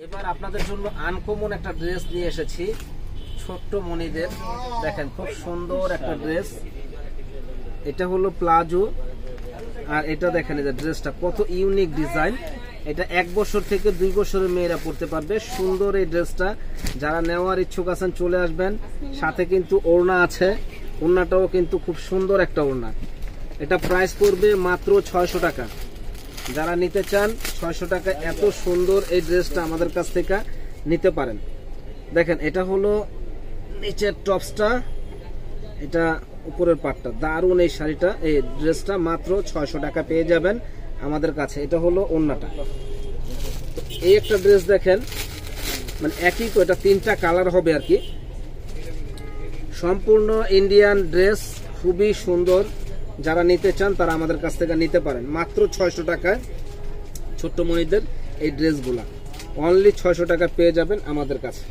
এবার আপনাদের জন্য আনকমন একটা ড্রেস নিয়ে এসেছি, ছোট্ট মনিদের। দেখেন খুব সুন্দর একটা ড্রেস, এটা হলো প্লাজো। আর এটা দেখেন এই যে ড্রেসটা কত ইউনিক ডিজাইন। এটা 1 বছর থেকে 2 বছরের মেয়েরা পড়তে পারবে। সুন্দর এই ড্রেসটা, যারা নেওয়ার ইচ্ছুক আছেন চলে আসবেন। সাথে কিন্তু ওড়না আছে, ওড়নাটাও কিন্তু খুব সুন্দর একটা ওড়না। এটা প্রাইস পড়বে মাত্র 600 টাকা। যারা নিতে চান 600 টাকা এত সুন্দর এই ড্রেসটা আমাদের কাছ থেকে নিতে পারেন। দেখেন এটা হলো নিচের টপসটা, এটা উপরের পাটটা। দারুণ এই শাড়িটা, এই ড্রেসটা মাত্র 600 টাকা পেয়ে যাবেন আমাদের কাছে। এটা হলো ওড়নাটা। এই একটা ড্রেস দেখেন, মানে একই তো, এটা 3টা কালার হবে আর কি। সম্পূর্ণ ইন্ডিয়ান ড্রেস, খুবই সুন্দর। যারা নিতে চান তারা আমাদের কাছ থেকে নিতে পারেন মাত্র 600 টাকায়। ছোট্ট মনিদের এই ড্রেসগুলা অনলি 600 টাকা পেয়ে যাবেন আমাদের কাছে।